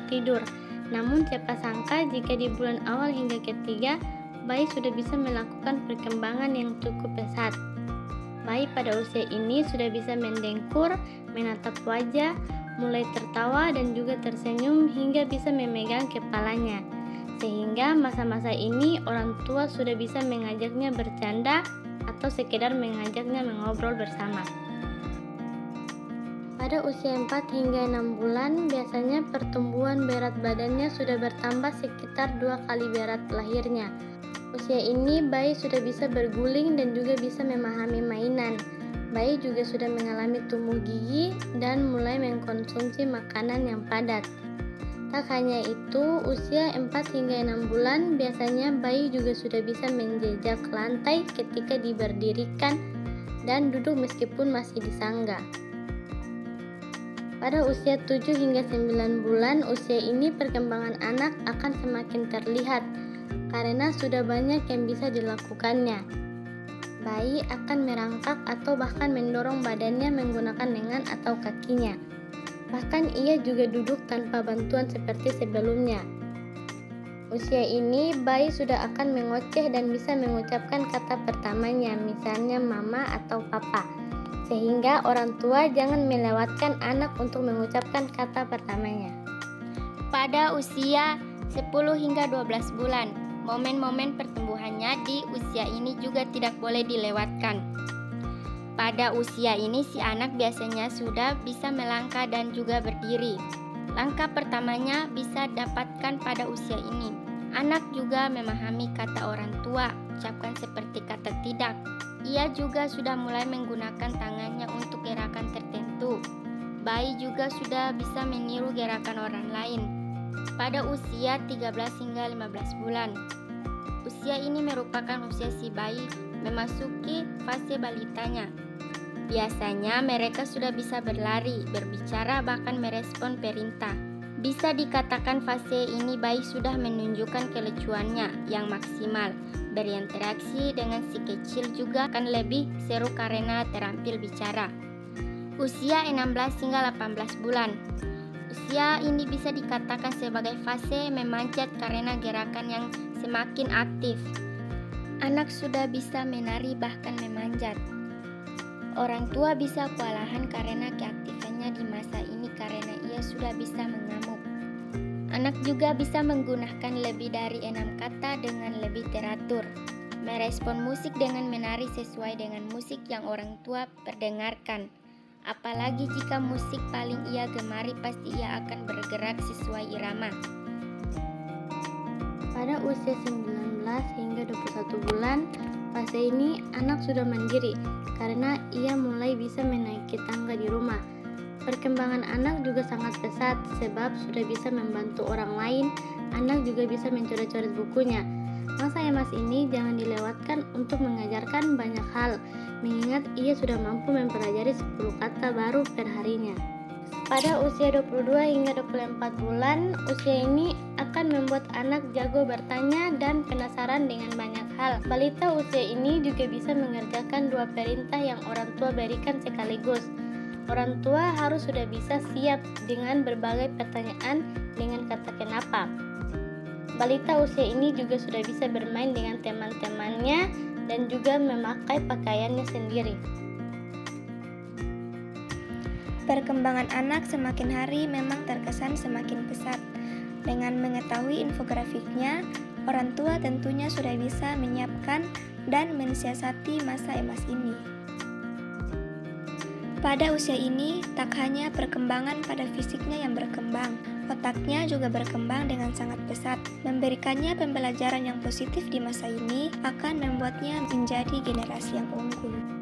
tidur. Namun siapa sangka jika di bulan awal hingga ketiga, bayi sudah bisa melakukan perkembangan yang cukup pesat. Bayi pada usia ini sudah bisa mendengkur, menatap wajah, mulai tertawa dan juga tersenyum hingga bisa memegang kepalanya. Sehingga masa-masa ini orang tua sudah bisa mengajaknya bercanda atau sekedar mengajaknya mengobrol bersama. Pada usia 4 hingga 6 bulan, biasanya pertumbuhan berat badannya sudah bertambah sekitar 2 kali berat lahirnya. Usia ini bayi sudah bisa berguling dan juga bisa memahami mainan. Bayi juga sudah mengalami tumbuh gigi dan mulai mengkonsumsi makanan yang padat. Tak hanya itu, usia 4 hingga 6 bulan biasanya bayi juga sudah bisa menjejak lantai ketika diberdirikan dan duduk meskipun masih disangga. Pada usia 7 hingga 9 bulan, usia ini perkembangan anak akan semakin terlihat karena sudah banyak yang bisa dilakukannya. Bayi akan merangkak atau bahkan mendorong badannya menggunakan lengan atau kakinya. Bahkan ia juga duduk tanpa bantuan seperti sebelumnya. Usia ini bayi sudah akan mengoceh dan bisa mengucapkan kata pertamanya, misalnya mama atau papa. Sehingga orang tua jangan melewatkan anak untuk mengucapkan kata pertamanya. Pada usia 10 hingga 12 bulan, momen-momen pertumbuhannya di usia ini juga tidak boleh dilewatkan. Pada usia ini si anak biasanya sudah bisa melangkah dan juga berdiri. Langkah pertamanya bisa dapatkan pada usia ini. Anak juga memahami kata orang tua, ucapkan seperti kata tidak. Ia juga sudah mulai menggunakan tangannya untuk gerakan tertentu. Bayi juga sudah bisa meniru gerakan orang lain. Pada usia 13 hingga 15 bulan. Usia ini merupakan usia si bayi memasuki fase balitanya. Biasanya mereka sudah bisa berlari, berbicara, bahkan merespon perintah. Bisa dikatakan fase ini bayi sudah menunjukkan kelucuannya yang maksimal. Berinteraksi dengan si kecil juga akan lebih seru karena terampil bicara. Usia 16 hingga 18 bulan. Usia ini bisa dikatakan sebagai fase memanjat karena gerakan yang semakin aktif. Anak sudah bisa menari bahkan memanjat. Orang tua bisa kewalahan karena keaktifannya di masa ini karena ia sudah bisa mengamuk. Anak juga bisa menggunakan lebih dari 6 kata dengan lebih teratur. Merespon musik dengan menari sesuai dengan musik yang orang tua perdengarkan. Apalagi jika musik paling ia gemari pasti ia akan bergerak sesuai irama. Pada usia 19 hingga 21 bulan, fase ini anak sudah mandiri karena ia mulai bisa menaiki tangga di rumah. Perkembangan anak juga sangat pesat sebab sudah bisa membantu orang lain. Anak juga bisa mencoret-coret bukunya. Masa emas ini jangan dilewatkan untuk mengajarkan banyak hal, mengingat ia sudah mampu mempelajari 10 kata baru per harinya. Pada usia 22 hingga 24 bulan, usia ini akan membuat anak jago bertanya dan penasaran dengan banyak hal. Balita usia ini juga bisa mengerjakan 2 perintah yang orang tua berikan sekaligus. Orang tua harus sudah bisa siap dengan berbagai pertanyaan dengan kata kenapa. Balita usia ini juga sudah bisa bermain dengan teman-temannya dan juga memakai pakaiannya sendiri. Perkembangan anak semakin hari memang terkesan semakin pesat. Dengan mengetahui infografiknya, orang tua tentunya sudah bisa menyiapkan dan mensiasati masa emas ini. Pada usia ini, tak hanya perkembangan pada fisiknya yang berkembang, otaknya juga berkembang dengan sangat pesat. Memberikannya pembelajaran yang positif di masa ini akan membuatnya menjadi generasi yang unggul.